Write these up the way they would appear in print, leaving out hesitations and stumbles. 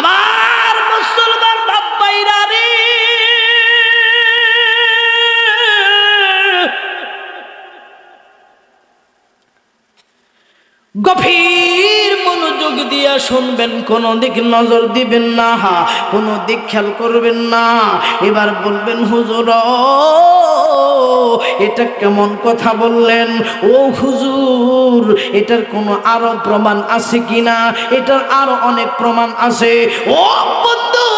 আমার মুসলমান বাপ্পাইরা রে, গভীর মনোযোগ দিয়া শুনবেন, কোন দিক নজর দিবেন না, কোন দিক খেয়াল করবেন না। এবার বলবেন হুজুর এটা কেমন কথা বললেন? ও হুজুর এটার কোনো আরো প্রমাণ আছে কিনা? এটার আরো অনেক প্রমাণ আছে। ও বন্ধু,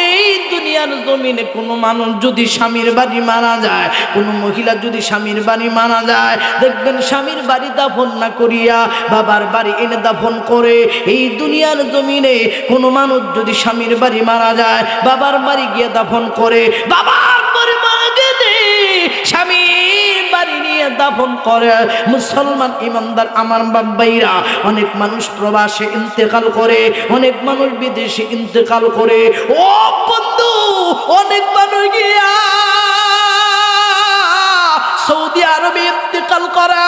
এই দুনিয়ার জমিনে কোনো মানুষ যদি স্বামীর বাড়ি মারা যায়, কোনো মহিলা যদি স্বামীর বাড়ি মারা যায়, দেখবেন স্বামীর বাড়ি দাফন না করিয়া বাবার বাড়ি এনে দাফন করে। এই দুনিয়ার জমিনে কোনো মানুষ যদি স্বামীর বাড়ি মারা যায়, বাবার বাড়ি গিয়ে দাফন করে। বাবার বাড়ি মারা গেলে স্বামীর বাড়ি নিয়ে দাফন করে। মুসলমান ইমানদার আমার বাবাইরা, অনেক মানুষ প্রবাসে ইন্তেকাল করে, অনেক মানুষ বিদেশে ইন্তেকাল করে। ও বন্ধু, অনেক মানুষ গিয়া সৌদি আরবে ইন্তেকাল করে,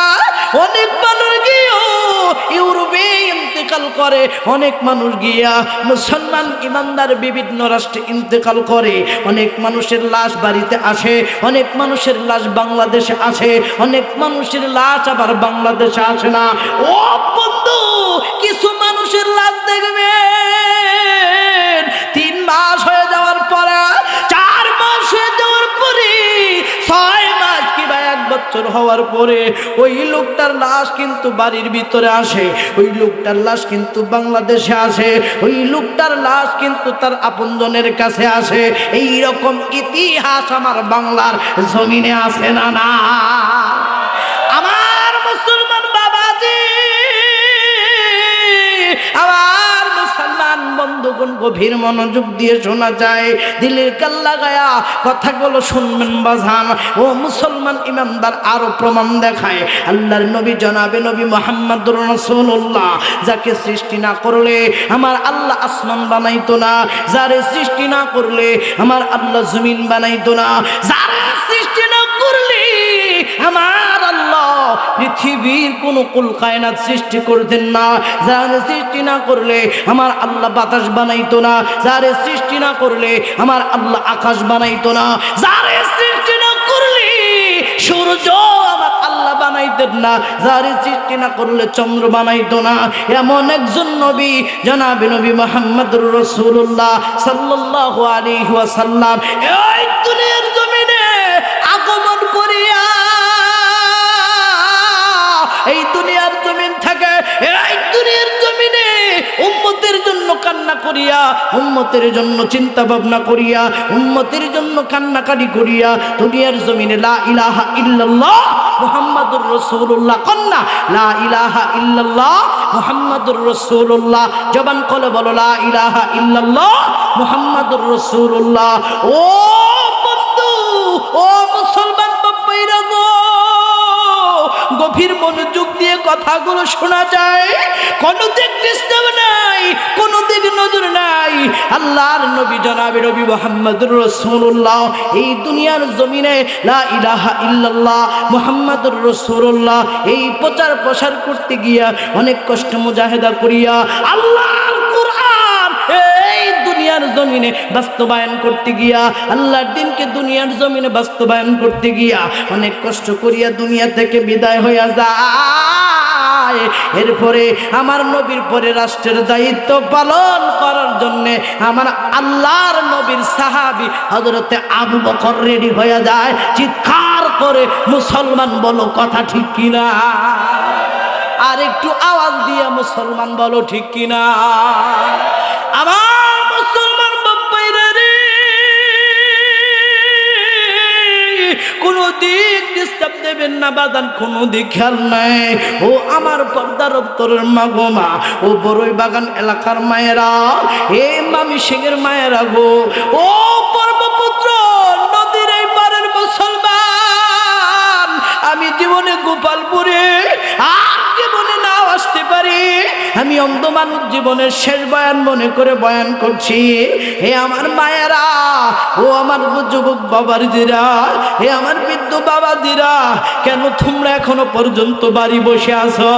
অনেক মানুষ গিয়া ইউরোপে ইন্তেকাল করে, অনেক মানুষ গিয়া মুসলমান ইমানদার বিভিন্ন রাষ্ট্রে ইন্তেকাল করে। অনেক মানুষের লাশ বাড়িতে আসে, অনেক মানুষের লাশ বাংলাদেশে আসে, অনেক মানুষের লাশ আবার বাংলাদেশে আসে না। ও বন্ধু, কিছু মানুষের লাশ দেখবেন 3 মাস হয়ে যাওয়ার পরে, 4 মাস হয়ে যাওয়ার পরে, 6 মাস কিংবা 1 বছর হওয়ার পরে ওই লোকটার লাশ কিন্তু বাড়ির ভিতরে আসে, ওই লোকটার লাশ কিন্তু বাংলাদেশে আসে, ওই লোকটার লাশ কিন্তু তার আপনজনের কাছে আসে। এই রকম ইতিহাস আমার বাংলার জমিনে আছে না? না আমার মুসলমান বাবাজি, আমার মুসলমান বন্ধুগণ, গভীর মনোযোগ দিয়ে শোনা যায়, দিলের কান লাগায়া কথাগুলো শুনবেন বাজান। ও মুসলমান ইমানদার, আরো প্রমাণ দেখায় আল্লাহর নবী জনাবে নবী মুহাম্মদুর রাসূলুল্লাহ, যাকে সৃষ্টি না করলে আমার আল্লাহ আসমান বানাইতো না, যারে সৃষ্টি না করলে আমার আল্লাহ জমিন বানাইতো না, যারে সৃষ্টি না করলে আমার আল্লাহ পৃথিবীর কোন কুল কায়নাত সৃষ্টি করতেন না, যারে সৃষ্টি না করলে আমার আল্লাহ বাতাস বানাইতো না, যারে সৃষ্টি না করলে আমার আল্লাহ আকাশ বানাইতো না, যারে সৃষ্টি না করলে সূর্য আমার আল্লাহ বানাইতেন না, যারে সৃষ্টি না করলে চন্দ্র বানাইতো না। এমন একজন নবী জনাবে নবী মুহাম্মদুর রাসূলুল্লাহ সাল্লাল্লাহু আলাইহি ওয়াসাল্লাম এই দুনিয়ার জমিনে আগমন করিয়া এই দুনিয়ার জমিন থেকে এই দুনিয়ার জমিনে উম্মতের জন্য কান্না করিয়া, উম্মতের জন্য চিন্তা ভাবনা করিয়া, উম্মতের জন্য কান্নাকাটি করিয়া দুনিয়ার জমিনে লা ইলাহা ইল্লাল্লাহ মুহাম্মাদুর রাসূলুল্লাহ কন্না, লা ইলাহা ইল্লাল্লাহ মুহাম্মাদুর রাসূলুল্লাহ, জবান খুলে বলো লা ইলাহা ইল্লাল্লাহ মুহাম্মাদুর রাসূলুল্লাহ। ও বন্ধু, ও মুসলমান বাপ্পাইরা গো, গভীর মনোযোগ দিয়ে কথাগুলো শোনা যায়, কোনো দিক ডিস্টার্ব নাই, কোনো দিক নজর নাই। আল্লাহর নবী জনাবে নবী মুহাম্মদুর রাসূলুল্লাহ এই দুনিয়ার জমিনে লা ইলাহা ইল্লাল্লাহ মুহাম্মাদুর রাসূলুল্লাহ এই প্রচার প্রসার করতে গিয়া অনেক কষ্ট মুজাহিদা করিয়া আল্লাহর কোরআন এই দুনিয়ার জমিনে বাস্তবায়ন করতে গিয়া, আল্লাহর দ্বীনকে দুনিয়ার জমিনে বাস্তবায়ন করতে গিয়া অনেক কষ্ট করিয়া দুনিয়া থেকে বিদায় হইয়া যায়। এরপরে আমার নবীর পরে রাষ্ট্রের দায়িত্ব পালন করার জন্যে আমার আল্লাহর নবীর সাহাবী হযরতে আবু বকর রেডি হয়ে যায়। চিৎকার করে মুসলমান বলো কথা ঠিক কিনা? আর একটু আওয়াজ দিয়ে মুসলমান বলো ঠিক কিনা? আমার মুসলমান বাপ্পাইরা রে, কোনো দিক ডিস্টার্ব দেবেন না বাদান, কোনো দিক খেয়াল নাই। ও আমার পর্দার অন্তরের মা গো মা, ও বড়ই বাগান এলাকার মায়েরা, এ মামি সিংহের মায়েরা গো, ও পর্বপুত্র নদীর এই পারের মুসলমান, আমি জীবনে গোপালপুরে আর জীবনে নাও আসতে পারি, আমি অন্ধ মানুষ জীবনের শেষ বয়ান মনে করে বয়ান করছি। হে আমার মায়েরা, ও আমার যুবক বাবাজিরা, হে আমার বৃদ্ধ বাবাজিরা, কেন তোমরা এখনো পর্যন্ত বাড়ি বসে আছো?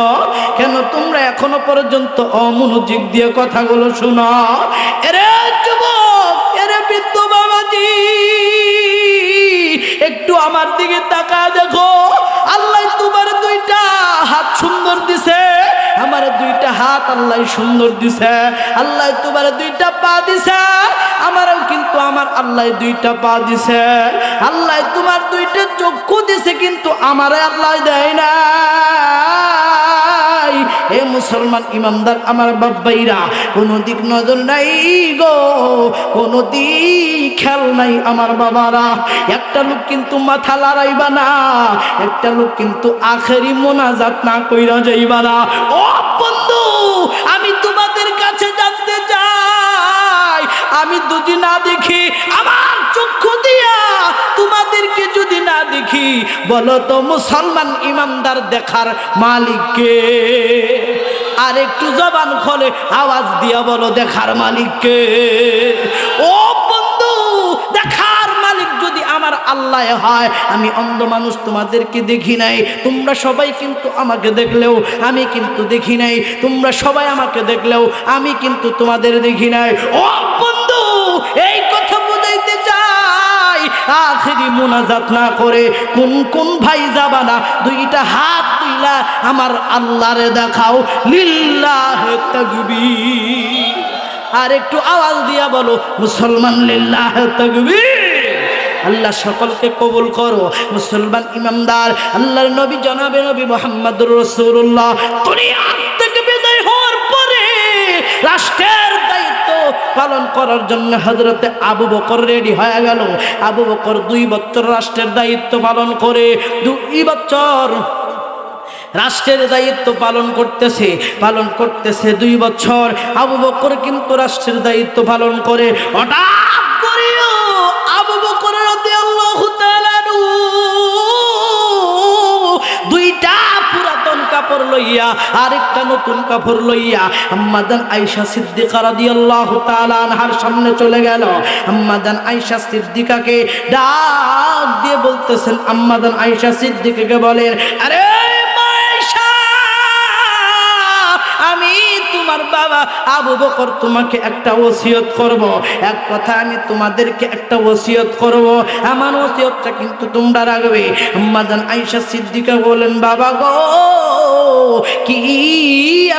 কেন তোমরা এখনো পর্যন্ত অমনোযোগ দিয়ে কথাগুলো শোনো? এরে যুবক, এরে বৃদ্ধ বাবাজি, একটু আমার দিকে তাকায় দেখো। আল্লাহ তোমার দুইটা হাত সুন্দর দিছে, আমার দুইটা হাত আল্লাহ সুন্দর দিছে। আল্লাহ তোমার দুইটা পা দিছে, আমারও কিন্তু আমার আল্লাহ দুইটা পা দিছে। আল্লাহ তোমার দুইটা চক্ষু দিছে, কিন্তু আমার আল্লাহ দেয় না। হে মুসলমান ইমানদার আমার বাবাইরা, কোনো দিক নজর নাই গো, কোনো দিক খেয়াল নাই আমার বাবারা। একটা লোক কিন্তু মাথা লড়াইবা না, একটা লোক কিন্তু আখেরি মোনাজাত না কইরা যাইবা না। ও বন্ধু, আমি তোমাদের কাছে জানতে চাই, আমি যদি না দেখি আমার চক্ষু দিয়া তোমাদেরকে যদি না দেখি, বলো তো মুসলমান ইমানদার দেখার মালিককে? আর একটু জবান খোলে আওয়াজ দিয়া বলো দেখার মালিককে? ও বন্ধু, দেখার মালিক যদি আমার আল্লাহ হয়, আমি অন্ধ মানুষ তোমাদেরকে দেখি নাই, তোমরা সবাই কিন্তু আমাকে দেখলেও আমি কিন্তু দেখি নাই, তোমরা সবাই আমাকে দেখলেও আমি কিন্তু তোমাদের দেখি নাই। ও বন্ধু, এই কথা বুঝাইতে চাই, আখেরি মুনাজাত না করে কোন কোন ভাই যাবা না, দুইটা হাত তুইলা আমার আল্লাহরে দেখাও, লিল্লাহে তাকবীর। আর একটু আওয়াজ দিয়া বলো মুসলমান লিল্লাহে তাকবীর। আল্লাহ সকলকে কবুল করো। মুসলমান ইমানদার, আল্লাহর নবী জনাবে নবী মুহাম্মদুর রাসূলুল্লাহ দুনিয়া থেকে বিদায় হওয়ার পরে রাষ্ট্রের দায়িত্ব পালন করার জন্য হযরতে আবু বকর রেডি হয়ে গেল। আবু বকর 2 বছর রাষ্ট্রের দায়িত্ব পালন করে, 2 বছর রাষ্ট্রের দায়িত্ব পালন করতেছে 2 বছর আবু বকর কিন্তু রাষ্ট্রের দায়িত্ব পালন করে। হঠাৎ করেও আবু বকর রাদিয়াল্লাহু তাআলা দুইটা পুরাতন কাপড় লইয়া আরেকটা নতুন কাপড় লইয়া আম্মাজান আয়েশা সিদ্দিকা রাদিয়াল্লাহু তাআলা আনহার সামনে চলে গেল। আম্মাজান আয়েশা সিদ্দিকাকে ডাক দিয়ে বলতেছেন, আম্মাজান আয়েশা সিদ্দিকাকে বলেন, আরে আমি তোমার বাবা আবু বকর তোমাকে একটা ওসিয়ত করব। এক কথা আমি তোমাদেরকে একটা ওসিয়ত করব, আমার ওসিয়তটা কিন্তু তোমরা রাখবে। আম্মাজান আয়েশা সিদ্দিকা বলেন, বাবা গো, কি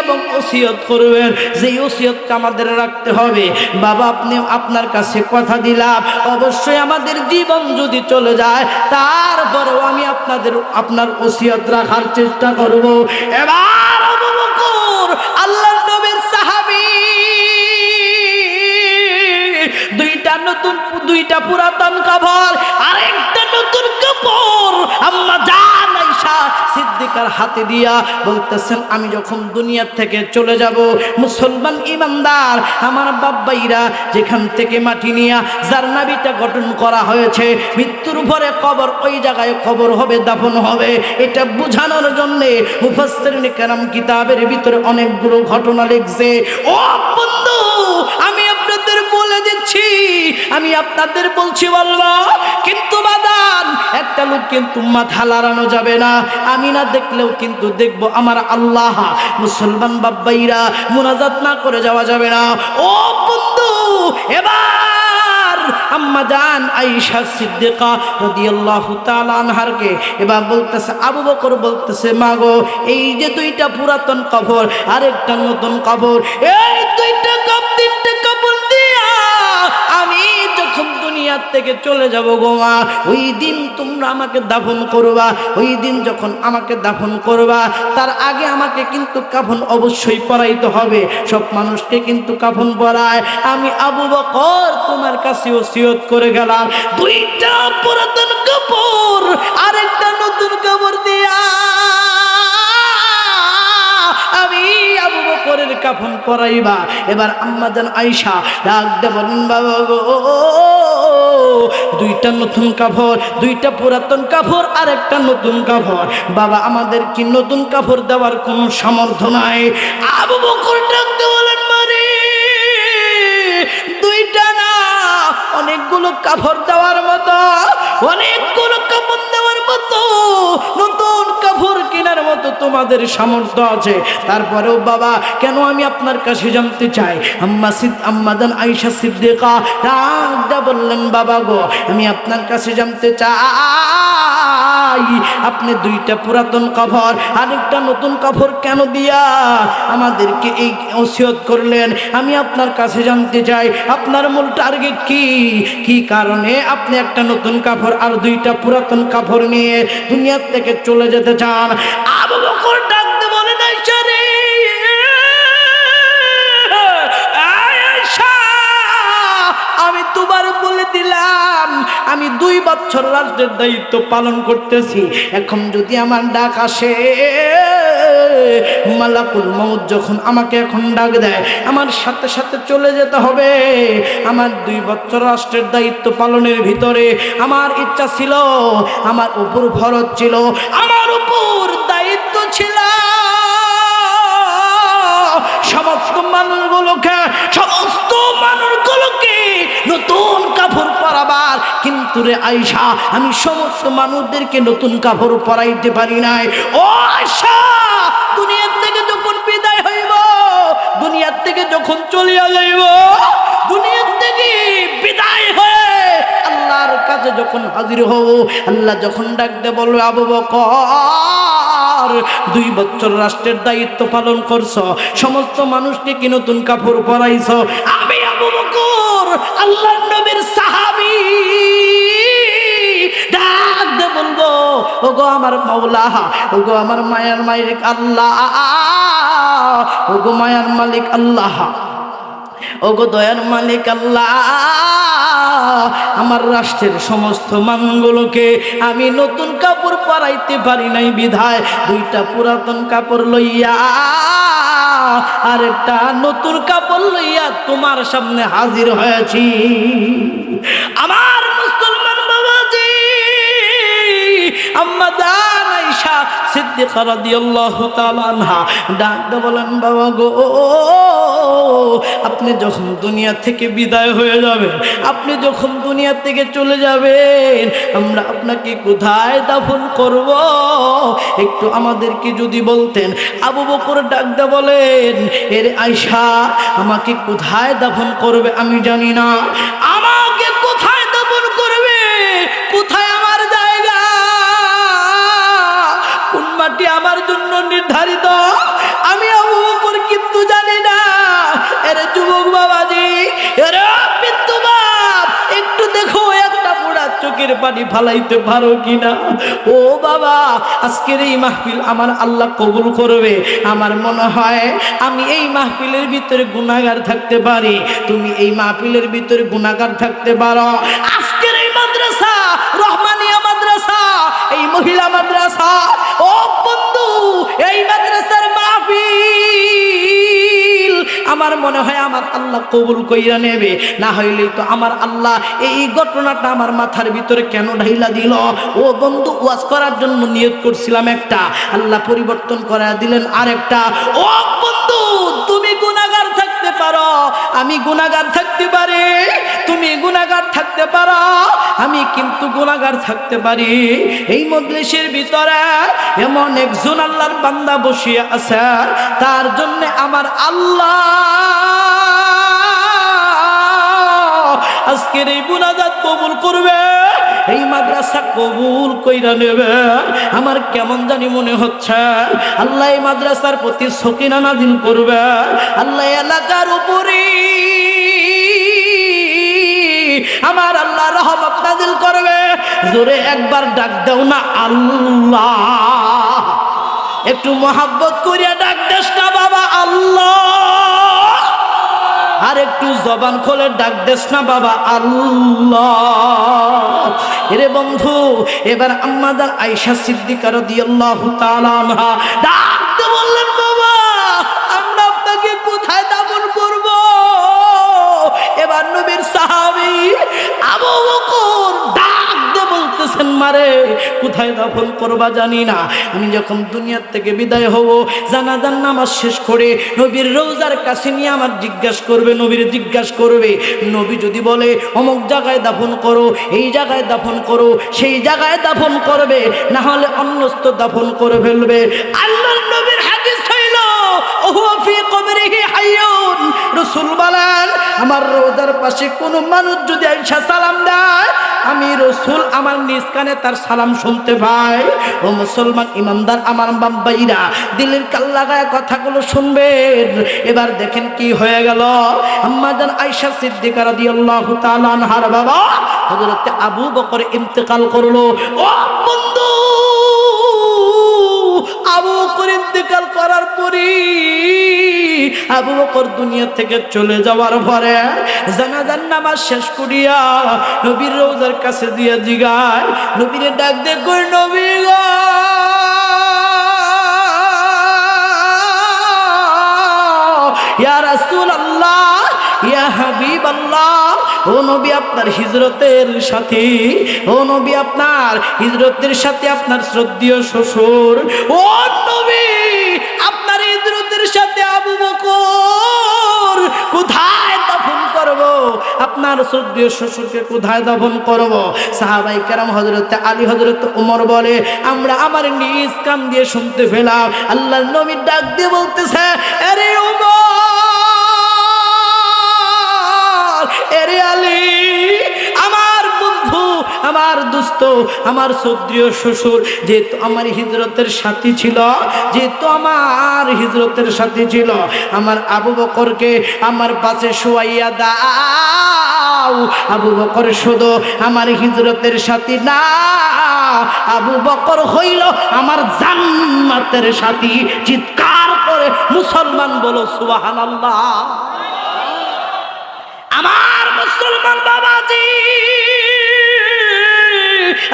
এবং ওসিয়ত করবেন? যে ওসিয়তটা আমাদের রাখতে হবে বাবা, আপনি আপনার কাছে কথা দিলাম, অবশ্যই আমাদের জীবন যদি চলে যায় তারপরেও আমি আপনার ওসিয়ত রাখার চেষ্টা করব। এবার আবু বকর আল্লাহর নবীর সাহাবী, দুইটা পুরাতন কাপড় আরেকটা নতুন কাপড় আম্মা জান আয়েশা সিদ্দিকার হাতে দিয়া বলতেছেন, আমি যখন দুনিয়া থেকে চলে যাব, মুসলমান ইমানদার আমার বাবাইরা যেখান থেকে মাটি নিয়া যার নাবিটা গঠন করা হয়েছে, মৃত্যুর পরে কবর ওই জায়গায় কবর হবে, দাফন হবে। এটা বোঝানোর জন্য মুফাসসিরিন কেরাম কিতাবের ভিতরে অনেকগুলো ঘটনা লিখছে। ও বন্ধু, আমি আপনাদের বলে দিচ্ছি, আমি আপনাদের বলছি বলবো, কিন্তু বাদান একটা লোক কিন্তু মাথা লড়ানো যাবে না, আমি না দেখলেও কিন্তু দেখবো আমার আল্লাহ। মুসলমান বাবাইরা, মুনাজাত না করে যাওয়া যাবে না। ও বন্ধু, এবার আম্মা জান আয়েশা সিদ্দিকা রাদিয়াল্লাহু তাআলা আনহারকে এবার বলতেছে, আবু বকর বলতেছে, মা গো, এই যে 2টা পুরাতন কাপড় আরেকটা নতুন কাপড়, এই 2টা তিনটা কাপড় দিয়া আমি যখন দুনিয়ার থেকে চলে যাব গো মা, ওই দিন তোমরা আমাকে দাফন করবা। ওই দিন যখন আমাকে দাফন করবা, তার আগে আমাকে কিন্তু কাফন অবশ্যই পরাইতে হবে। সব মানুষকে কিন্তু কাফন পরায়। আমি আবু বকর তোমার কাছে ওসিয়ত করে গেলাম, 2টা পুরাতন কাপড় আরেকটা নতুন কাপড় দিয়া আমি আবু বকরের কাফন পরাইবা। এবার আম্মাজান আয়েশা ডাক দিয়ে বলেন, বাবা গো, দুইটা নতুন কাপড়, দুইটা পুরাতন কাপড় আর একটা নতুন কাপড়। বাবা, আমাদের কি নতুন কাপড় দেওয়ার কোনো সামর্থ্য নাই? আবু বকর ডাক দিয়ে বলেন, মারে দুইটা না, অনেকগুলো কাপড় দেওয়ার মতো, অনেকগুলো কাপড় দেওয়ার মতো, নতুন কাপড় কেনার মতো তোমাদের সামর্থ্য আছে। তারপরেও বাবা, কেন আমি আপনার কাছে জানতে চাই। আম্মাজান আয়েশা সিদ্দিকা ডাক দিয়ে বললেন, বাবা গো, আমি আপনার কাছে জানতে চাই, আপনি দুইটা পুরাতন কাপড় আরেকটা নতুন কাপড় কেন দিয়া আমাদেরকে এই ওসিয়ত করলেন? আমি আপনার কাছে জানতে চাই, আপনার মূল টার্গেট কি? কি কারণে আপনি একটা নতুন কাপড় আর দুইটা পুরাতন কাপড় নিয়ে দুনিয়া থেকে চলে যেতে চান? আবু বকর ডাক দিয়ে বলেন, আয়েশা রে, আয়েশা, আমি তোমার বলে দিলাম, আমি 2 বছর রাষ্ট্রের দায়িত্ব পালন করতেছি। এখন যদি আমার ডাক আসে, মালাকুল মউত যখন আমাকে এখন ডাক দেয়, আমার সাথে সাথে চলে যেতে হবে। আমার 2 বছর রাষ্ট্রের দায়িত্ব পালনের ভিতরে আমার ইচ্ছা ছিল, আমার উপর ফরজ ছিল, আমার উপর দায়িত্ব ছিল সমস্ত মানুষগুলোকে নতুন কাপড় পরাবার। কিন্তু রে আয়েশা, আমি সমস্ত মানুষদেরকে নতুন কাপড় পরাইতে পারি নাই। ও আয়েশা, দুনিয়ার থেকে যখন বিদায় হইব, দুনিয়ার থেকে যখন চলিয়া যাইব, দুনিয়ার থেকে বিদায় হয়ে আল্লাহর কাছে যখন হাজির হব, আল্লাহ যখন ডাক দে বলবে, আবু বকর, 2 বছর রাষ্ট্রের দায়িত্ব পালন করছো, সমস্ত মানুষকে কি নতুন কাপড় পরাইছো? আমি আবু বকর, আল্লাহর নবীর সাহাবী, ডাক দে বলবো, ওগো আমার মাওলা, ওগো আমার মায়ার মালিক আল্লাহ, ওগো মায়ার মালিক আল্লাহ, ওগো দয়ার মালিক আল্লাহ, আমার রাষ্ট্রের সমস্ত মানুষগুলোকে আমি নতুন কাপড় পরাইতে পারি নাই বিধায় 2টা পুরাতন কাপড় লইয়া আর একটা নতুন কাপড় লইয়া তোমার সামনে হাজির হয়েছি। আমার মুসলমান বাবাজি, আম্মাজান আয়েশা সিদ্দিকা রাদিয়াল্লাহু তাআলা আনহা ডাক দিয়ে বলেন, বাবা গো, আপনি যখন দুনিয়া থেকে বিদায় হয়ে যাবেন, আপনি যখন দুনিয়া থেকে চলে যাবেন, আমরা আপনাকে কোথায় দাফন করব? একটু আমাদেরকে যদি বলতেন। আবু বকর ডাক দিয়ে বলেন, এর আয়েশা, আমাকে কোথায় দাফন করবে আমি জানি না, আমাকে কোথায় দাফন করবে, কোথায় আমার জায়গা, কোন মাটি আমার জন্য নির্ধারিত, আমি আবু বকর কিন্তু জানি না। এরে যুবক বাবাজি, এরে বিদ্যু বাপ, একটু দেখো একটা পোড়া চোখের পানি ফালাইতে পারো কিনা। ও বাবা, আজকের এই মাহফিল আমার আল্লাহ কবুল করবে। আমার মনে হয় আমি এই মাহফিলের ভিতরে গুনাহগার থাকতে পারি, তুমি এই মাহফিলের ভিতরে গুনাহগার থাকতে পারো। আজকের এই মাদ্রাসা, রহমানিয়া মাদ্রাসা, এই মহিলা মাদ্রাসা, ও বন্ধু, এই মাদ্রাসার মাহফিল আমার মনে হয় আমার আল্লাহ কবুল কইরা নেবে। না হইলে তো আমার আল্লাহ এই ঘটনাটা আমার মাথার ভিতরে কেন ঢাইলা দিল? ও বন্ধু, ওয়াজ করার জন্য নিয়ত করছিলাম একটা, আল্লাহ পরিবর্তন করে দিলেন আরেকটা। ও বন্ধু, তুমি গুনাহগার থাকতে পারো, আমি গুনাহগার থাকতে পারি, তুমি গুনাহগার থাকতে পারো, আমি কিন্তু গুনাহগার থাকতে পারি। এই মজলিসের ভিতরে এমন একজন আল্লাহর বান্দা বসিয়া আছে, তার জন্য আমার আল্লাহ আজকের এই মুনাজাত কবুল করবে, এই মাদ্রাসা কবুল কইরা নেবে। আমার কেমন জানি মনে হচ্ছে আল্লাহ এই মাদ্রাসার প্রতি সকিনা নাজিল করবে, আল্লাহ এলাকার উপরে আমার আল্লাহ রহমত নাজিল করবে। জোরে একবার ডাক দাও না আল্লাহ, একটু মহাব্বত করিয়া ডাক দেস না বাবা আল্লাহ, আর একটু জবান খোলে ডাক দেস না বাবা আল্লাহ। এরে বন্ধু, এবার আম্মাজান আয়েশা সিদ্দিকা রাদিয়াল্লাহু তাআলা আনহা ডাকতে বললেন, বাবা আল্লাহর নবীর সাহাবী আবু বকর ডাক দিয়ে বলতেছেন, মারে কোথায় দাফন করবা জানি না, আমি যখন দুনিয়ার থেকে বিদায় হব জানাজার নামাজ শেষ করে নবীর রওজার কাছে নিয়ে আমার জিজ্ঞাসা করবে, নবীর জিজ্ঞাসা করবে, নবী যদি বলে অমুক জায়গায় দাফন করো, এই জায়গায় দাফন করো, সেই জায়গায় দাফন করবে, না হলে অন্যস্ত দাফন করে ফেলবে। আল্লাহর নবীর হাদিস হইল ওহুয়া ফি কবরিহি হাইয়ুন, রাসূল বলেন আমার রওজার পাশে কোনো মানুষ যদি আইসা সালাম দেয়, আমি রাসূল আমার নিজ কানে তার সালাম শুনতে পাই। ও মুসলমান ইমানদার আমার বাবাইরা, দিলের কান লাগায় কথাগুলো শুনবেন। এবার দেখেন কি হয়ে গেল। আম্মা জান আয়েশা সিদ্দিকা রাদিয়াল্লাহু তাআলা আনহার বাবা হযরত আবু বকর ইন্তেকাল করলো। ও বন্ধু, আবু বকর ইন্তেকাল করার পরে আবু বকর দুনিয়া থেকে চলে যাওয়ার পরে জানাজার নামাজ শেষ করিয়া নবীর রওজার কাছে দিয়া জিগায়, নবীর ডাক দে কই, নবী গো ইয়া রাসূলুল্লাহ, ইয়া হাবিবাল্লাহ, ও নবী আপনার হিজরতের সাথী, ও নবী আপনার হিজরতের সাথে আপনার শ্রদ্ধেয় শ্বশুর, ও নবী আপনার হিজরতের সাথে আবু বকর কোথায় দাফন করব, আপনার শ্রদ্ধেয় শ্বশুরকে কোথায় দাফন করব? সাহাবাই কেরাম হযরত আলী হযরত ওমর বলে, আমরা আমার নিজ কান দিয়ে শুনতে পেলাম আল্লাহর নবী ডাক দিয়ে বলতেছে, আরে ওমর, এরে আলী, আমার বন্ধু, আমার দোস্ত, আমার শ্রদ্ধেয় শ্বশুর যেহেতু আমার হিজরতের সাথী ছিল, যেহেতু আমার হিজরতের সাথী ছিল, আমার আবু বকরকে আমার পাশে শোয়াইয়া দাও। আবু বকর শুধু আমার হিজরতের সাথী না, আবু বকর হইল আমার জান্নাতের সাথী। চিৎকার করে মুসলমান বলো সুবহানাল্লাহ। আমার মুসলমান বাবাজি,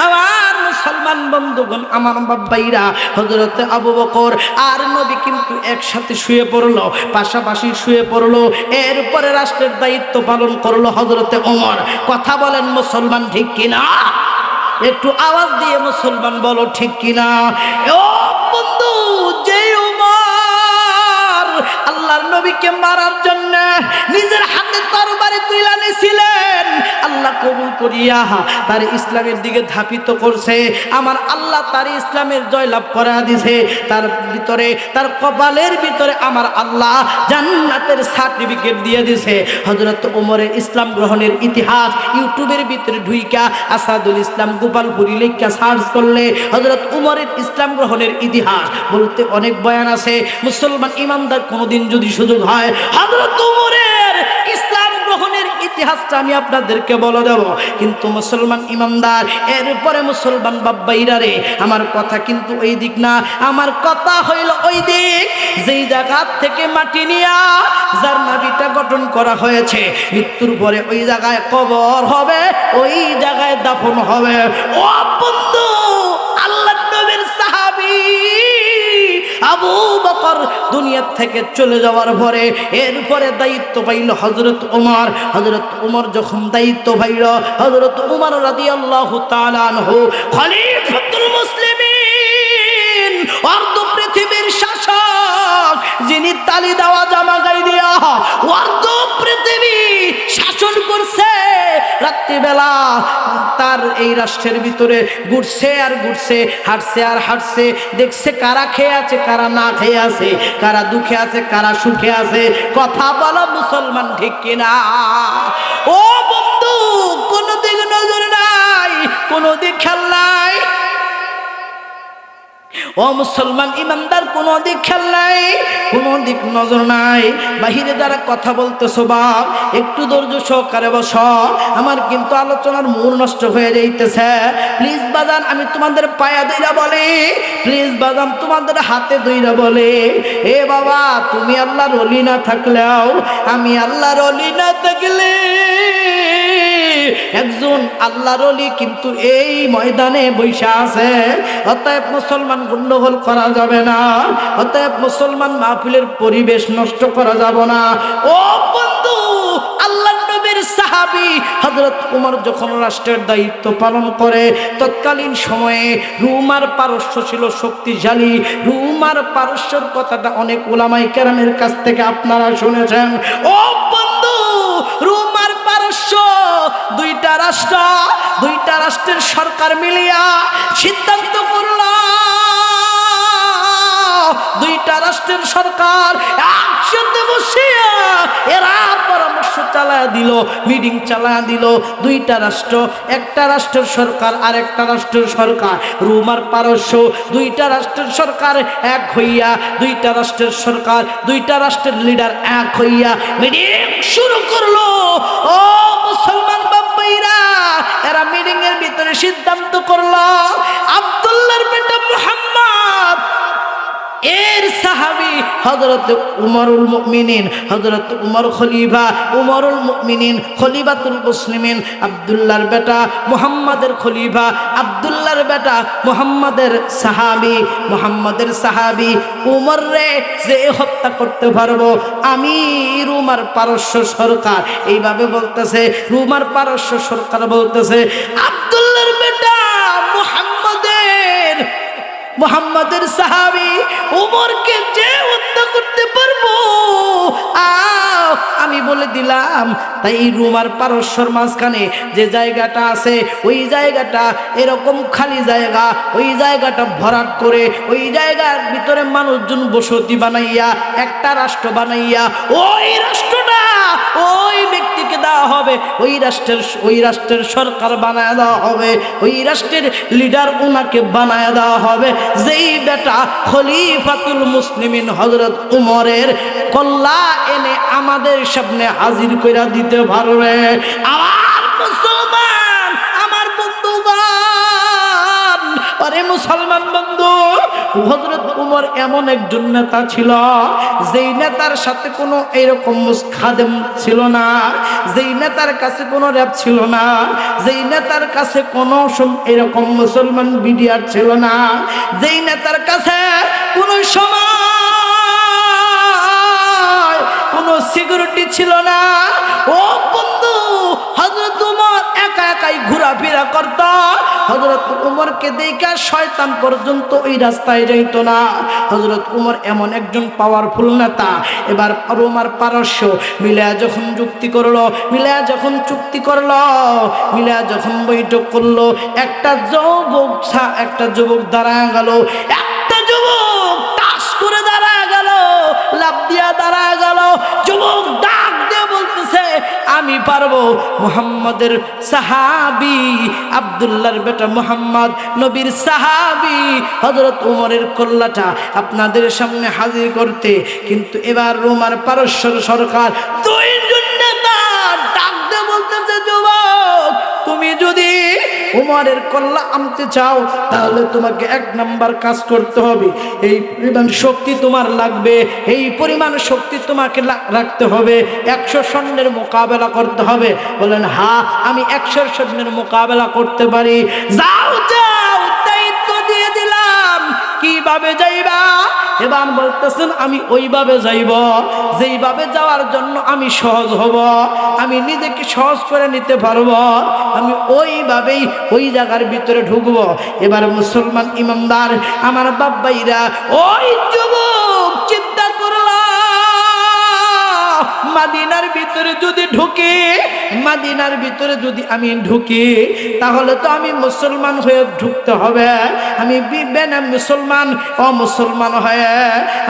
আমার মুসলমান বন্ধুগণ, আমার বাবাইরা, হযরত আবু বকর আর নবী কিন্তু একসাথে শুয়ে পড়লো, পাশাপাশি শুয়ে পড়লো। এরপরে রাষ্ট্রের দায়িত্ব পালন করলো হযরত ওমর। কথা বলেন মুসলমান ঠিক কিনা? একটু আওয়াজ দিয়ে মুসলমান বলো ঠিক কিনা? ও বন্ধু, যে ওমর আল্লাহর নবীকে মারার জন্য নিজের হাতে তরবারি তুলে নিয়েছিলেন, আল্লাহ কবুল করিয়া তার ইসলামের দিকে ধাপিত করছে, আমার আল্লাহ তার ইসলামের জয়লাভ করা দিছে, তার ভিতরে, তার কপালের ভিতরে আমার আল্লাহ জান্নাতের সার্টিফিকেট দিয়ে দিছে। হযরত ওমরের ইসলাম গ্রহণের ইতিহাস ইউটিউবের ভিতরে ঢুইকা আসাদুল ইসলাম গোপালপুরি লেখা সার্চ করলে হযরত ওমরের ইসলাম গ্রহণের ইতিহাস বলতে অনেক বয়ান আছে। মুসলমান ইমানদার কোনোদিন যদি সুযোগ হয় হযরত ওমরের ইসলাম গ্রহণের ইতিহাসটা আমি আপনাদেরকে বলে দেব। কিন্তু মুসলমান ইমানদার, এরপরে মুসলমান বাব্বাইরা রে, আমার কথা কিন্তু ওই দিক না, আমার কথা হইল ওই দিক যেই জায়গা থেকে মাটি নিয়া যার নাভিটা গঠন করা হয়েছে, মৃত্যুর পরে ওই জায়গায় কবর হবে, ওই জায়গায় দাফন হবে। ও বন্ধু, আল্লাহর নবীর সাহাবী আবু বকর দুনিয়া থেকে চলে যাওয়ার পরে এরপরে দায়িত্ব পাইল হযরত ওমর। হযরত ওমর যখন দায়িত্ব পাইল, হযরত ওমর রাদিয়াল্লাহু তাআলা আনহু খলিফাতুল মুসলিমিন, অর্ধ পৃথিবীর শাসক, যিনি তালি দেওয়া জামা গায়ে দিয়া অর্ধ পৃথিবী শাসন করছে, রাত্রিবেলা তার এই রাষ্ট্রের ভিতরে ঘুরছে আর ঘুরছে, হাঁটছে আর হাঁটছে, দেখছে কারা খেয়ে আছে, কারা না খেয়ে আছে, কারা দুঃখে আছে, কারা সুখে আছে। কথা বলো মুসলমান ঠিক কিনা? ও বন্ধু, কোনো দিক নজর নাই, কোনো দিক খেয়াল নাই। ও মুসলমান ইমানদার, কোনো দিক খেয়াল নাই, কোনো দিক নজর নাই। বাহিরে যারা কথা বলতেছো বাপ, একটু ধৈর্য সহকারে বসো, আমার কিন্তু আলোচনার মূল নষ্ট হয়ে যাইতেছে। প্লিজ বাজান, আমি তোমাদের পায়া দইরা বলে, প্লিজ বাজান তোমাদের হাতে দইরা বলে, এ বাবা, তুমি আল্লাহর ওলি না থাকলেও, আমি আল্লাহর ওলি না থাকলে, একজন আল্লাহর ওলি কিন্তু এই ময়দানে বৈশা আছে। অতএব মুসলমান গন্ডগোল করা যাবে না, অতএব মুসলমান মাহফিলের পরিবেশ নষ্ট করা যাবে না। ও বন্ধু, আল্লাহর নবীর সাহাবী হযরত উমর যখন রাষ্ট্রের দায়িত্ব পালন করে, তৎকালীন সময়ে রোম আর পারস্য ছিল শক্তিশালী। রোম আর পারস্যর কথাটা অনেক উলামায়ে কেরামের কাছ থেকে আপনারা শুনেছেন। ও বন্ধু, রোম আর পারস্য দুইটা রাষ্ট্রের সরকার মিলিয়া সিদ্ধান্ত করলো, দুইটা রাষ্ট্রের সরকার একসাথে বসিয়া এরা পরামর্শ চালায়া দিল, মিটিং চালায়া দিল। দুইটা রাষ্ট্র, একটা রাষ্ট্রের সরকার আর একটা রাষ্ট্রের সরকার, রোম আর পারস্য দুইটা রাষ্ট্রের সরকার এক হইয়া, দুইটা রাষ্ট্রের সরকার দুইটা রাষ্ট্রের লিডার এক হইয়া মিটিং শুরু করলো। ও মুসলমান বাবাইরা, এরা মিটিং এর ভিতরে সিদ্ধান্ত করলো আব্দুল্লাহর বেটা মুহাম্মদ এর সাহাবী হযরত উমরুল মুমিনিন, হযরত উমর খলিফা, উমরুল মুমিনিন খলিফাতুল মুসলিমিন, আব্দুল্লাহর বেটা মুহাম্মাদের খলিফা, আব্দুল্লাহর বেটা মুহাম্মাদের সাহাবী উমর রে যে হত্যা করতে পারবো আমি। রোম আর পারস্য সরকার এইভাবে বলতেছে, রোম আর পারস্য সরকার বলতেছে আব্দুল্লাহর বেটা মুহাম্মাদের সাহাবী উমরকে যে হত্যা করতে পারবো আমি বলে দিলাম। তাই রোম আর পারস্যর মাঝখানে যে জায়গাটা আছে, ওই জায়গাটা এরকম খালি জায়গা, ওই জায়গাটা ভরাট করে ওই জায়গার ভিতরে মানুষজন বসতি বানাইয়া একটা রাষ্ট্র বানাইয়া ওই রাষ্ট্রটা ওই ব্যক্তিকে দেওয়া হবে, ওই রাষ্ট্রের সরকার বানায় দেওয়া হবে, ওই রাষ্ট্রের লিডার ওনাকে বানায় দেওয়া হবে, যেই বেটা খলিফাতুল মুসলিমিন হযরত উমরের কল্লা এনে আমাদের সামনে হাজির কইরা দিতে পারবে। আমার মুসলমান, আমার বন্ধুগণ, আরে মুসলমান বন্ধু, হযরত উমর এমন একজন নেতা ছিল যেই নেতার সাথে কোনো এরকম খাদেম ছিল না, যেই নেতার কাছে কোনো র‍্যাব ছিল না, যেই নেতার কাছে কোনো এরকম মুসলমান বিডিআর ছিল না, যেই নেতার কাছে কোনো সময় কোনো সিকিউরিটি ছিল না। ও বন্ধু, হযরত উমর একা একাই ঘোরাফেরা করত। হযরত উমরকে দেখা শয়তান পর্যন্ত ওই রাস্তায় যাইত না। হযরত উমর এমন একজন পাওয়ারফুল নেতা। এবার রোম আর পারস্য মিলা যখন চুক্তি করলো, মিলা যখন বৈঠক করলো, একটা যুবক দাঁড়ায় গেল, একটা যুবক টাস করে দাঁড়ায় গেল, লাফ দিয়া দাঁড়ায় গেল। যুবক ডাক দিয়ে বলতেছে আমি পারবো। মুহাম্মাদের সাহাবী আব্দুল্লাহর বেটা মুহাম্মদ, নবীর সাহাবী হযরত উমরের কল্লাটা আপনাদের সামনে হাজির করতে। কিন্তু এবার রোম আর পারস্যর সরকার দুইজন নেতা ডাক দিয়ে বলতেছে যুবক, তুমি যদি উমরের কল্লা আনতে চাও তাহলে তোমাকে 1 নাম্বার কাজ করতে হবে, এই পরিমাণ শক্তি তোমার লাগবে, এই পরিমাণ শক্তি তোমাকে রাখতে হবে, 100 সৈন্যের মোকাবেলা করতে হবে। বলেন হ্যাঁ, আমি 100 সৈন্যের মোকাবেলা করতে পারি। যাও দায়িত্ব দিয়ে দিলাম, কিভাবে যাইবা? এবার বলতেছেন আমি ওইভাবে যাইব যেইভাবে যাওয়ার জন্য আমি সহজ হব, আমি নিজেকে সহজ করে নিতে পারবো, আমি ওইভাবেই ওই জায়গার ভিতরে ঢুকবো। এবার মুসলমান ইমানদার আমার বাবাইরা, ওই যুবক চিন্তা করলাম মাদিনার ভিতরে যদি আমি ঢুকি তাহলে তো আমি মুসলমান হয়ে ঢুকতে হবে, আমি মুসলমান অমুসলমান হয়ে,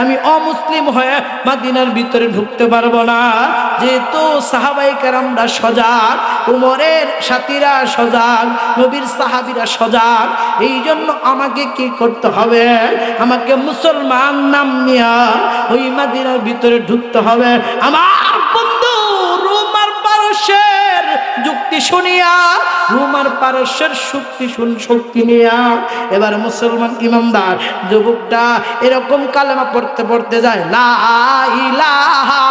আমি অমুসলিম হয়ে মাদিনার ভিতরে ঢুকতে পারবো না। যেহেতু সাহাবায়ে কেরামরা সজাগ, উমরের সাথীরা সজাগ, নবীর সাহাবীরা সজাগ, এই জন্য আমাকে কি করতে হবে? আমাকে মুসলমান নাম নিয়া ওই মাদিনার ভিতরে ঢুকতে হবে। আমার বন্ধু রোম আর পারস্যের যুক্তি শুনিয়া, রোম আর পারস্যের শক্তি নিয়া এবার মুসলমান ইমানদার যুবকটা এরকম কালেমা পড়তে যায়, লা ইলাহা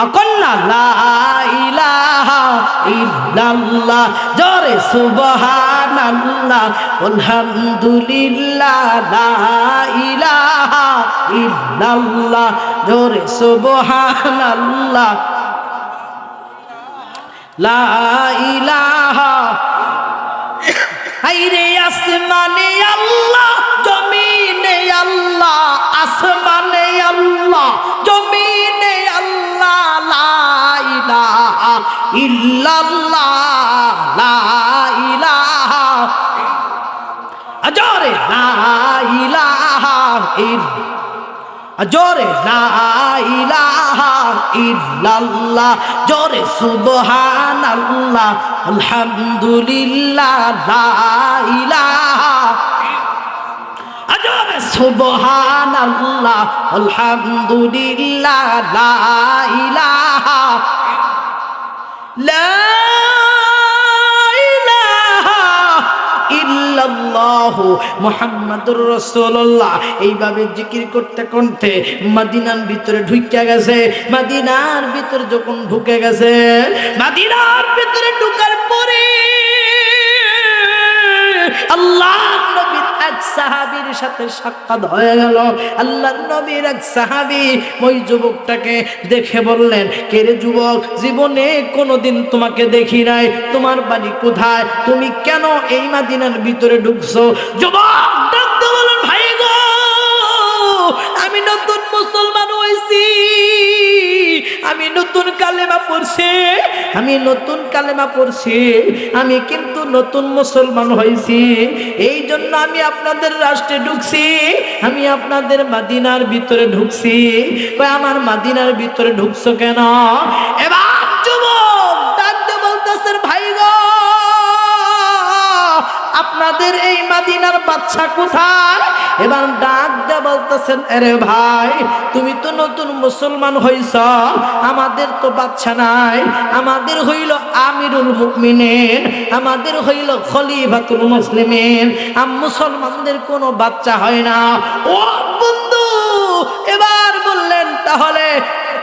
আকল্লা, লা ইলাহা ইল্লাল্লাহ, জোরে সুবহানাল্লাহ, আলহামদুলিল্লাহ, লা ইলাহা ইল্লাল্লাহ, জোরে সুবহানাল্লাহ। লা ইলাহা, হায়রে আসমানে আল্লাহ জমিনে আল্লাহ, আসমানে আল্লাহ জমিনে আল্লাহ, লা ইলাহা ইল্লাল্লাহ, লা ইলাহা, জোরে লা ইলাহা জোরে লা ইলাহা ইল্লাল্লাহ, জোরে সুবহানাল্লাহ আলহামদুলিল্লাহ, লা ইলাহা, জোরে সুবহানাল্লাহ আলহামদুলিল্লাহ, লা ইলাহা, লা মুহাম্মাদুর রাসূলুল্লাহ। এইভাবে জিকির করতে করতে মদিনার ভিতরে ঢুকে গেছে। মদিনার ভিতরে যখন ঢুকে গেছে, মদিনার ভিতরে ঢুকার পরে আল্লাহ নবীর এক সাহাবীর সাথে সাক্ষাৎ হয়ে গেল। আল্লাহর নবীর এক সাহাবী ওই যুবকটাকে দেখে বললেন, কে রে যুবক, জীবনে কোনোদিন তোমাকে দেখি নাই, তোমার বাড়ি কোথায়, তুমি কেন এই মদিনার ভিতরে ঢুকছো? যুবক ডাকতে বললেন, ভাই গো, আমি নতুন মুসলমান হইছি, আমি নতুন কালেমা পড়ছি, আমি নতুন কালেমা পড়ছি, আমি কিন্তু নতুন মুসলমান হয়েছি, এই জন্য আমি আপনাদের রাষ্ট্রে ঢুকছি, আমি আপনাদের মদিনার ভিতরে ঢুকছি। আমার মদিনার ভিতরে ঢুকছো কেন? এবার যুবক ডাকতে বলতেছেন, ভাই গো, আপনাদের এই মদিনার বাদশা কোথায়? এবার ডাক দিয়ে বলতেছেন, আরে ভাই, তুমি তো নতুন মুসলমান হইছ, আমাদের তো বাদশা নাই, আমাদের হইল আমিরুল মুমিনিন, আমাদের হইল খলিফাতুল মুসলিমিন, মুসলমানদের কোনো বাচ্চা হয় না। ও বন্ধু, এবার বললেন, তাহলে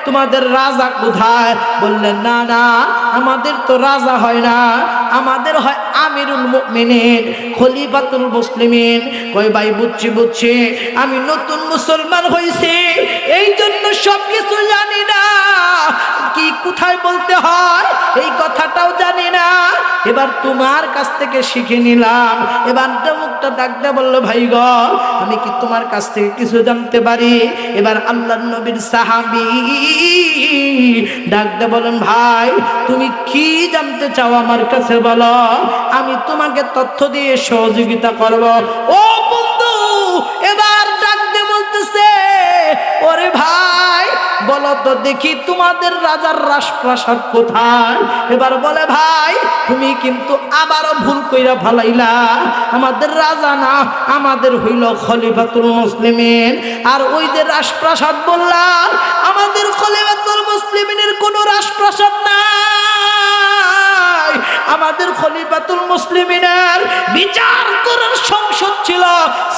তোমাদের রাজা কোথায়? বললেন, না না, আমাদের তো রাজা হয় না, আমাদের হয় আমিরুল মুমিনিন, খলিফাতুল মুসলিমিন। কই ভাই, বুঝছি বুঝছি, আমি নতুন মুসলমান হইছি, এই জন্য সবকিছু জানি না, কি কোথায় বলতে হয় এই কথাটাও জানি না, এবার তোমার কাছ থেকে শিখে নিলাম। এবার মুখটা ডাকতে বললো, ভাই গো, আমি কি তোমার কাছ থেকে কিছু জানতে পারি? এবার আল্লাহর নবীর সাহাবী ডাকতে বলেন, ভাই, তুমি কি জানতে চাও আমার কাছে বলো, আমি তোমাকে তথ্য দিয়ে সহযোগিতা করব। ও বন্ধু, এবার ডাকতে বলতেছে, ওরে ভাই, বলো তো দেখি তোমাদের রাজার রাজপ্রাসাদ কোথায়? এবার বলে, ভাই, তুমি কিন্তু আবারও ভুল কইরা ফালাইলা, আমাদের রাজা না, আমাদের হইল খলিফাতুল মুসলিমিন। আর ওই যে রাজপ্রাসাদ বললাম, আমাদের খলিফাতুল মুসলিমিনের কোনো রাজপ্রাসাদ নাই, আমাদের খলিফাতুল মুসলিমিনের বিচার করার সংসদ ছিল,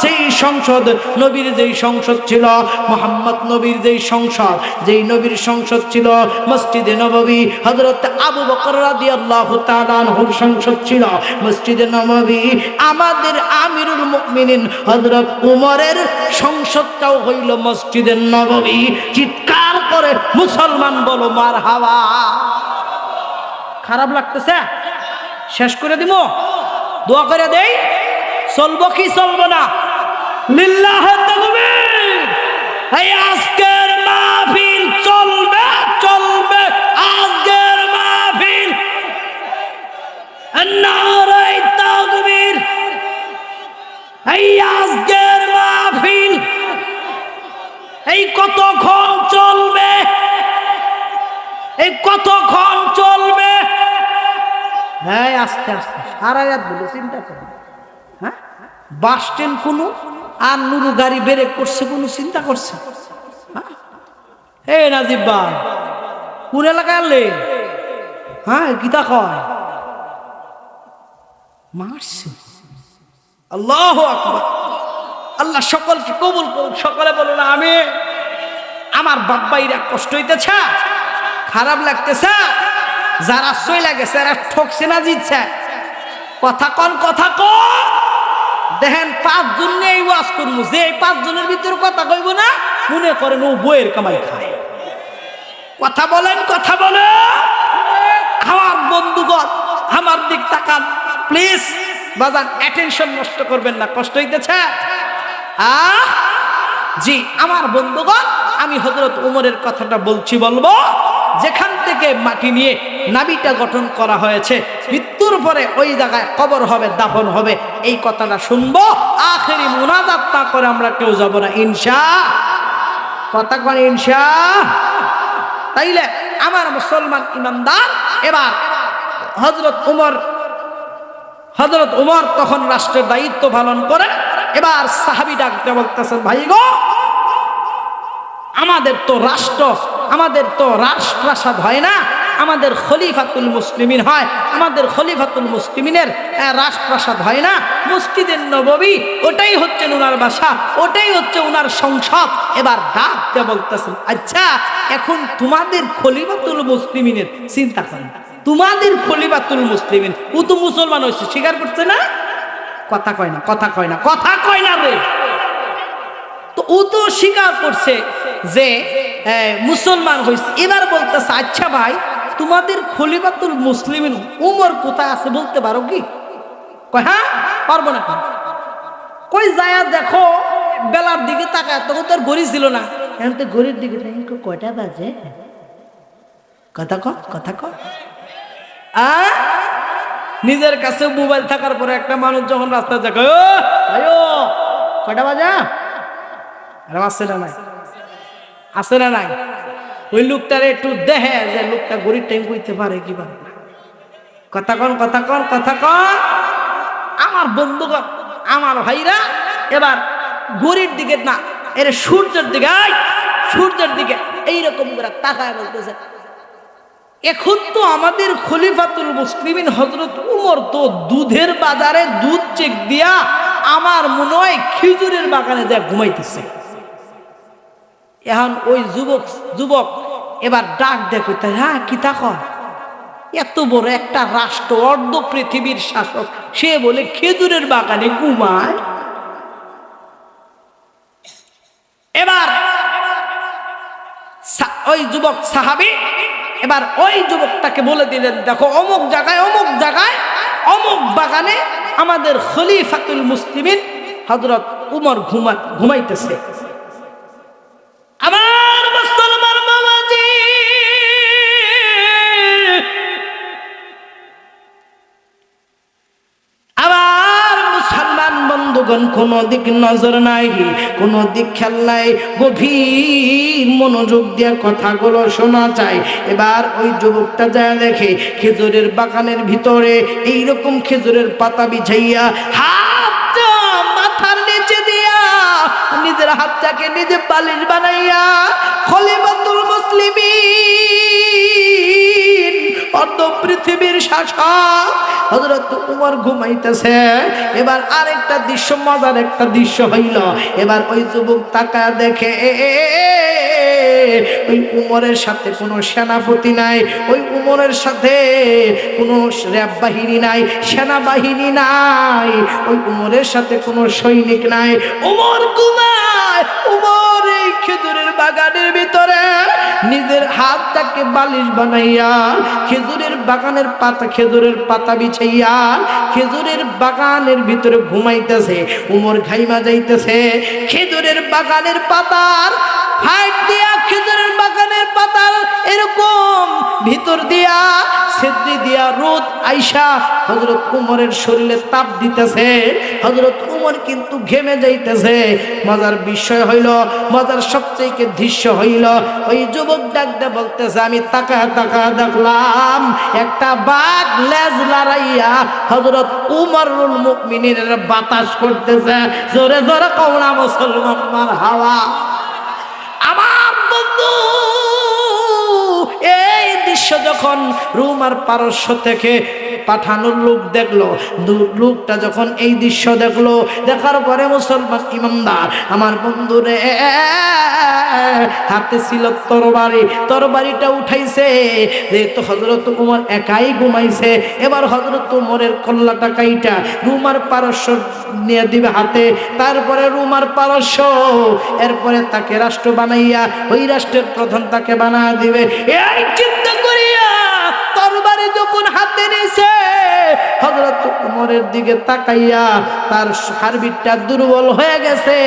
সেই সংসদ নবীর যেই সংসদ ছিল, মুহাম্মদ নবীর যেই সংসদ, যেই নবীর সংসদ ছিল মসজিদে নববী, হযরত আবু বকর রাদিয়াল্লাহু তাআলা আনহুর সংসদ ছিল মসজিদে নববী, আমাদের আমিরুল মুমিনিন হযরত উমরের সংসদটাও হইল মসজিদে নববী। চিৎকার করে মুসলমান বলো মারহাবা। খারাপ লাগতেছে? শেষ করে দিব? দোয়া করে দেই? চলবো কি চলবো না? লিল্লাহি তাকবীর। এই আজকের মাহফিল চলবে, চলবে আজকের মাহফিল। নারে তাকবীর। এই আজকের মাহফিল এই কতক্ষণ চলবে? এই কতক্ষণ চলবে? হ্যাঁ, আস্তে আস্তে সারা রাত বলে চিন্তা করেন। হ্যাঁ, বাস স্ট্যান্ড কোনো আর নুরু গাড়ি ব্রেক করছে কোনো চিন্তা করছে? হে নাজিব ভাই, কোন এলাকায় আনলে? হ্যাঁ, গীতা কয় মারছে। আল্লাহু আকবার। আল্লাহ সকলকে কবুল করুন। সকলে বলুন আমি। আমার বাপ্পাইরা কষ্ট হইতেছে, খারাপ লাগতেছে, যারা চইলা গেছে এরা ঠকছে না জিতছে? কথা কন, কথা কন। দেখেন, 5 জন নিয়ে ওয়াজ করবো, যে এই 5 জনের ভিতরে কথা কইব না, মনে করেন ও বইয়ের কামাই খায়। কথা বলেন, কথা বলেন। আমার বন্ধুগণ আমার দিক তাকান প্লিজ, বাজান অ্যাটেনশন নষ্ট করবেন না, কষ্ট হইতেছে। জি আমার বন্ধুগণ, আমি হযরত উমরের কথাটা বলবো, যেখান থেকে মাটি নিয়ে নাভিটা গঠন করা হয়েছে, মৃত্যুর পরে ওই জায়গায় কবর হবে, দাফন হবে, এই কথাটা শুনবো। আখেরি মুনাজাত না করে আমরা কেউ যাব না ইনশাআল্লাহ। কথা কন ইনশাআল্লাহ। তাইলে আমার মুসলমান ইমানদার, এবার হযরত উমর তখন রাষ্ট্রের দায়িত্ব পালন করে। এবার সাহাবী ডাকতে বলতেছেন, ভাই গো, আমাদের তো রাজপ্রাসাদ হয় না, আমাদের খলিফাতুল মুসলিমিন হয়, আমাদের খলিফাতুল মুসলিমিনের রাজপ্রাসাদ হয় না, মসজিদে নববী ওটাই হচ্ছে উনার বাসা, ওটাই হচ্ছে উনার সংসদ। এবার ডাকতে বলতেছেন, আচ্ছা এখন তোমাদের খলিফাতুল মুসলিমিনের চিন্তা করেন, তোমাদের খলিফাতুল মুসলিমিন, ও তো মুসলমান হয়েছে, স্বীকার করছে না? কথা কয় না রে। তো ও তো স্বীকার করছে যে মুসলমান হয়েছে। এবার বলতেছে, আচ্ছা ভাই, তোমাদের খলিফাতুল মুসলিমিন উমর কোথায় আছে বলতে পারো কি? কয় হ্যাঁ পারবো না। কই যায় দেখো, বেলার দিকে তাকায়, তখন তো আর ঘড়ি ছিল না, এখন তো ঘড়ির দিকে কয়টা বাজে, কথা ক। নিজের কাছে মোবাইল থাকার পরে একটা মানুষ যখন রাস্তায় যায়, কয়টা বাজে, আছে না নাই, ওই লোকটার একটু দেখে যে লোকটা ঘড়ির টাইম কইতে পারে কি পারে না। কথা কন। আমার বন্ধুগণ, আমার ভাইরা, এবার ঘড়ির দিকে না, এর সূর্যের দিকে এইরকম করে তাকায় বলতেছে, এখন তো আমাদের খলিফাতুল মুসলিমিন হযরত উমর তো দুধের বাজারে দুধ চেক দিয়া আমার মনে হয় খেজুরের বাগানে যা ঘুমাইতেছে। এখন ওই যুবক এবার ডাক দেখো, হ্যাঁ কি তা কয়, এত বড় একটা রাষ্ট্র, অর্ধ পৃথিবীর শাসক, সে বলে খেজুরের বাগানে ঘুমায়। এবার ওই যুবক সাহাবী এবার ওই যুবকটাকে বলে দিলেন, দেখো অমুক জায়গায় অমুক বাগানে আমাদের খলিফাতুল মুসলিমিন হযরত উমর ঘুমাইতেছে। আমার মুসলমান বাবাজি, আমার মুসলমান বন্ধুগণ, কোনো দিক নজর নাই, কোনো দিক খেয়াল নাই, গভীর মনোযোগ দিয়ে কথাগুলো শোনা যায়। এবার ওই যুবকটা যায় দেখে খেজুরের বাগানের ভিতরে এইরকম খেজুরের পাতা বিছাইয়া হাতটা মাথার নিচে দিয়া নিজের হাতটাকে নিজে বালিশ বানাইয়া খলিফাতুল মুসলিমিন অর্ধ পৃথিবীর শাসক হযরত উমর ঘুমাইতেছে। এবার আরেকটা দৃশ্য, মজার একটা দৃশ্য হইল। এবার ওই যুবক তাকায় দেখে ওই উমরের সাথে কোনো সেনাপতি নাই, ওই উমরের সাথে কোনো র্যাব বাহিনী নাই, সেনাবাহিনী নাই, ওই উমরের সাথে কোনো সৈনিক নাই। উমর ঘুমায়, উমর এই খেজুরের বাগানের ভিতরে নিজের হাতটাকে বালিশ বানাইয়া খেজুরের পাতা বিছাইয়া খেজুরের বাগানের ভিতরে ঘুমাইতেছে। উমর ঘাইমা যাইতেছে, খেজুরের বাগানের পাতার ফাইট দিয়া খেজুরের বাগানের পাতার এরকম ভিতর দিয়া ছিদ্র দিয়া রোদ আইসা হযরত উমরের শরীরে তাপ দিতেছে। হযরত উমর কিন্তু ঘেমে যাইতেছে। মজার বিষয় হইল, মজার সবচেয়ে দৃশ্য হইল, ওই যুবক ডাকতে বলতেছে, আমি তাকা দেখলাম একটা বাঘ লেজ লড়াইয়া হযরত উমরুল মুমিনিনের বাতাস করতেছে। জোরে জোরে কওনা মুসলমান মারহাবা। আমার বন্ধু, এই দৃশ্য যখন রোম আর পারস্য থেকে পাঠানোর লোক দেখলো, লোকটা যখন এই দৃশ্য দেখলো, দেখার পরে মুসলমান ইমানদার আমার বন্ধুরে হাতে ছিল তরবারিটা উঠাইছে, যেহেতু হযরত উমর একাই ঘুমাইছে। এবার হযরত উমরের কল্লাটা কাইটা রোমার পারস্য নিয়ে দিবে হাতে, তারপরে রোমার পারস্য এরপরে তাকে রাষ্ট্র বানাইয়া ওই রাষ্ট্রের প্রধান তাকে বানা দিবে। এই চিন্তা করিয়া তরবারি যখন হযরত ওমরের দিকে তাকাইয়া তার হাড়বিটা দুর্বল হয়ে গেছে,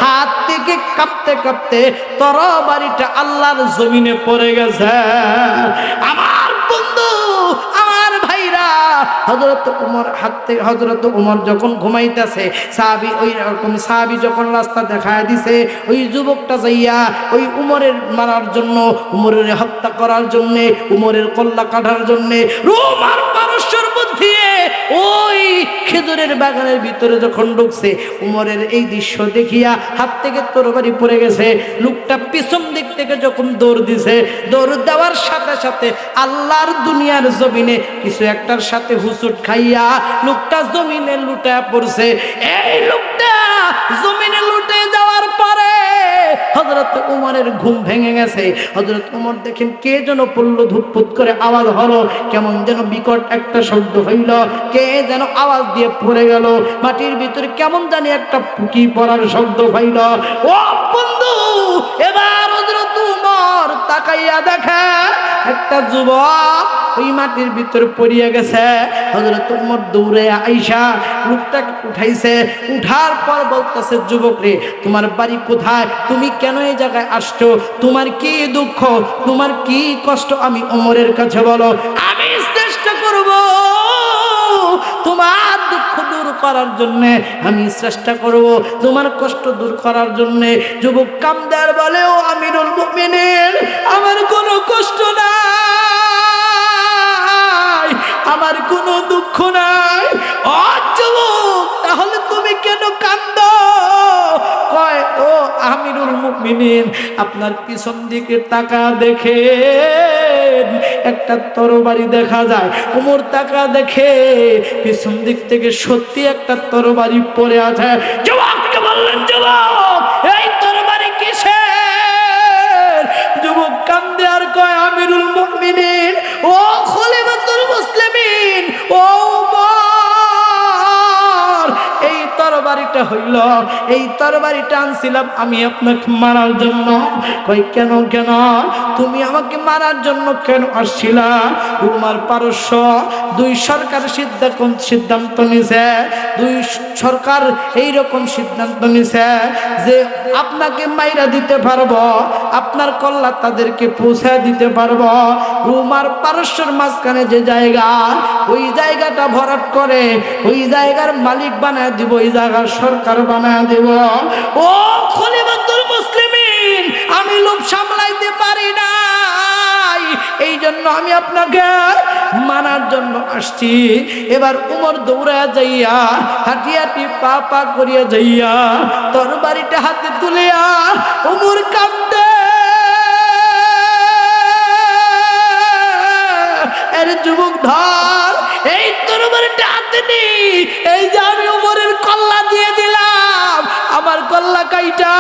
হাত থেকে কাঁপতে কাঁপতে তরবারিটা আল্লাহর জমিনে পড়ে গেছে। আমার বন্ধু, আমার ভাইরা, হযরত ওমর হযরত ওমর যখন ঘুমাইতেছে, সাহাবী ওই রকম সাহাবী যখন রাস্তা দেখায় দিছে, ওই যুবকটা যাইয়া ওই উমরের মারার জন্য, উমরের হত্যা করার জন্য, উমরের কল্লা কাটার জন্য রোম আর পারস্যর মধ্যে ওই খেজুরের বাগানের ভিতরে যখন ঢুকছে, উমরের এই দৃশ্য দেখিয়া হাত থেকে তরবারি পড়ে গেছে। লোকটা পিছন দিক থেকে যখন দৌড় দিছে, দৌড় দেওয়ার সাথে সাথে আল্লাহর দুনিয়ার জমিনে কিছু একটার সাথে হুসুট খাইয়া লোকটা জমিনে লুটায় পড়ছে। এই লোকটা জমিনে লুটে যাওয়ার পরে হযরত উমরের ঘুম ভেঙে গেছে। হযরত উমর দেখেন কে যেন পড়লো, ধুপপুত করে আওয়াজ হলো, কেমন যেন বিকট একটা শব্দ হইল, কে যেন আওয়াজ দিয়ে পড়ে গেল, মাটির ভিতরে কেমন জানি একটা পুকি পড়ার শব্দ হইল। ও বন্ধু, এবার হযরত উমর তাকাইয়া দেখে একটা যুবক ওই মাটির ভিতরে পড়িয়া গেছে। হযরত উমর দৌড়ে আইসা লোকটাকে উঠাইছে, উঠার পর বলতেছে, যুবক রে, তোমার বাড়ি কোথায়? তুমি কেন এই জায়গায় আসছো? তোমার কি দুঃখ, তোমার কি কষ্ট? আমি ওমরের কাছে বলো, আমি চেষ্টা করব তোমার দুঃখ দূর করার জন্য, আমি চেষ্টা করব তোমার কষ্ট দূর করার জন্য। যুবক কামদার বলে, ও আমিরুল মুমিনিন, আমার কোনো কষ্ট নাই, আমার কোনো দুঃখ নাই। ও যুবক, তাহলে তুমি কেন কান্দো? কয়, ও আমিরুল মুমিনিন, আপনার পিছন দিকে তাকা দেখে একটা তরবারি দেখা যায়। ওমর তাকা দেখে পিছন দিক থেকে সত্যি একটা তরবারি পড়ে আছে। যুবককে বললেন, যুবক, এই তরবারি কিসের? যুবক কান্দে আর কয়, আমিরুল মুমিনিন, ও খলিফাতুল মুসলিমিন, ও ওমর, এই তরবারিটা হইল, এই তরবারিটা আনছিলাম আমি আপনাকে মারার জন্য। কই কেন কেন? তুমি আমাকে মারার জন্য কেন আসছিলা? উমর পারস্য দুই সরকার সিদ্ধান্ত নিছে, দুই সরকার এইরকম সিদ্ধান্ত নিছে যে আপনাকে মাইরা দিতে পারবো, আপনার কল্লা তাদেরকে পৌঁছে দিতে পারবো। রোম আর পারস্যের মাঝখানে যে জায়গা, ওই জায়গাটা ভরাট করে ওই জায়গার মালিক বানায় দিব, ওই জায়গার সরকার বানায় দিব। ও খলিফাতুল মুসলিমিন, আমি লোভ সামলাইতে পারি নাই, এই জন্য আমি আপনাকে মানার জন্য আসছি। এবার উমর দৌড়া যাইয়া, হাঁটি হাঁটি পা পা করিয়া যাইয়া তরবারিটা হাতে তুলিয়া উমর কাঁদে, এর যুবক ধর, এই তরবারিটা হাতে নি, এই যে আমি উমরের কল্লা দিয়ে দিলাম, আমার কল্লা কাইটা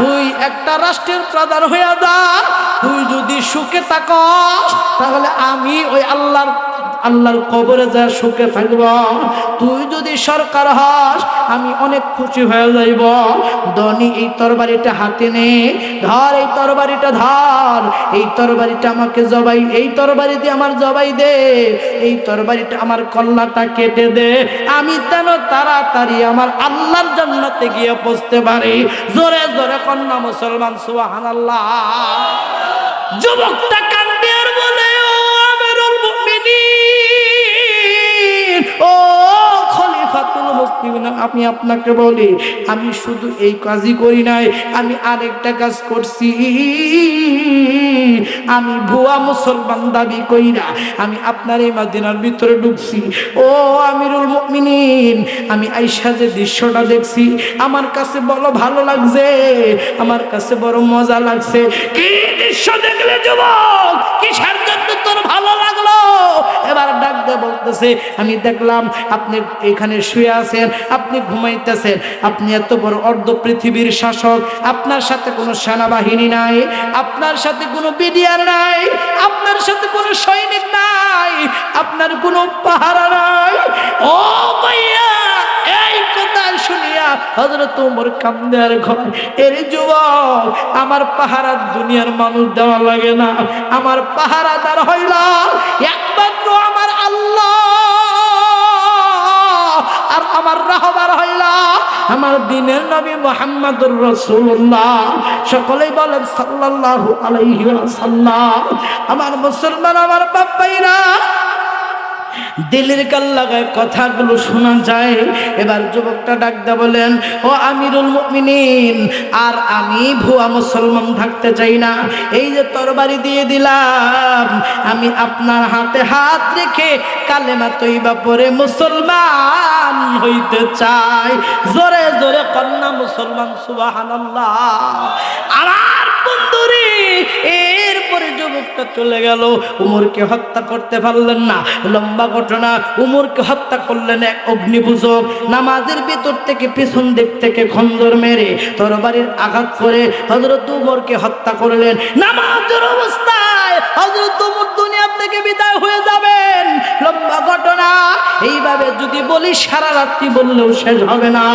তুই একটা রাষ্ট্রের প্রধান হইয়া যা। তুই যদি সুখে থাকস তাহলে আমি ওই আল্লাহর কবরে যা সুখে থাকব। তুই যদি সরকার হস আমি অনেক খুশি হয়ে যাইব। ধনী, এই তরবারিটা হাতে নে, ধর এই তরবারিটা ধর, এই তরবারিটা আমাকে জবাই, এই তরবারি দিয়ে আমার জবাই দে, এই তরবারিটা আমার কল্লাটা কেটে দে, আমি যেন তাড়াতাড়ি আমার আল্লাহর জান্নাতে গিয়ে পৌঁছতে পারি। জোরে জোরে কন্যা মুসলমান সুবহানাল্লাহ। যুবকটা কান্দে আর বলে, ও আমিরুল মুমিনিন, ও খলিফাতুল মুসলিমিন, আমি আপনাকে বলি, আমি শুধু এই কাজই করি নাই, আমি আরেকটা কাজ করছি। আমি ভুয়া মুসলমান দাবি কইরা আমি আপনার এই মদিনার ভিতরে ঢুকছি। ও আমিরুল মুমিনিন, আমি আইসা যে দৃশ্যটা দেখছি আমার কাছে বড় ভালো লাগছে, আমার কাছে বড় মজা লাগছে। কি দৃশ্য দেখলে যুবক? কিসের জন্য তোর ভালো লাগলো? এবার ডাক দিয়ে বলতেছে, আমি দেখলাম আপনি এখানে শুয়ে আছেন, আপনি ঘুমাইতেছেন, আপনি এত বড় অর্ধ পৃথিবীর শাসক, আপনার সাথে কোনো সেনাবাহিনী নাই, আপনার সাথে কোনো বিডিআর নাই, আপনার সাথে কোনো সৈনিক নাই, আপনার কোনো পাহারা নাই। ও ভাইয়া, এই কথা শুনিয়া হযরত ওমর কান্দে আর কয়, এর যুবক, আমার পাহারা দুনিয়ার মানুষ দেওয়া লাগে না, আমার পাহারাদার হইল একমাত্র আমার আল্লাহ। আমার দিনের নবী মুহাম্মদুর রাসূলুল্লাহ। সকলেই বলেন সাল্লাল্লাহু আলাইহি ওয়াসাল্লাম। আমার মুসলমান, আমার বাপ্পাইরা, দিলের কাল লাগায় কথাগুলো শোনা যায়। এবার যুবকটা ডাকতে বলেন, ও আমিরুল মুমিনিন, আর আমি ভুয়া মুসলমান থাকতে চাই না। এই যে তরবারি দিয়ে দিলাম, আমি আপনার হাতে হাত রেখে কালেমা তৈবা পড়ে মুসলমান হইতে চাই। জোরে জোরে কন্যা মুসলমান সুবহানাল্লাহ। আমার বন্ধুরে, এরপরে যুবকটা চলে গেল। উমরকে হত্যা করতে পারলেন না, লম্বা ঘটনা। উমরকে হত্যা করলেন এক অগ্নিপূজক। নামাজের ভিতর থেকে পিছন দিক থেকে খঞ্জর মেরে তরবারির আঘাত করে হযরত উমরকে হত্যা করলেন। নামাজের অবস্থায় হযরত উমর দুনিয়া থেকে বিদায় হয়ে যাবেন। লম্বা ঘটনা। এইভাবে যদি বলি সারা রাত্রি বললেও শেষ হবে না।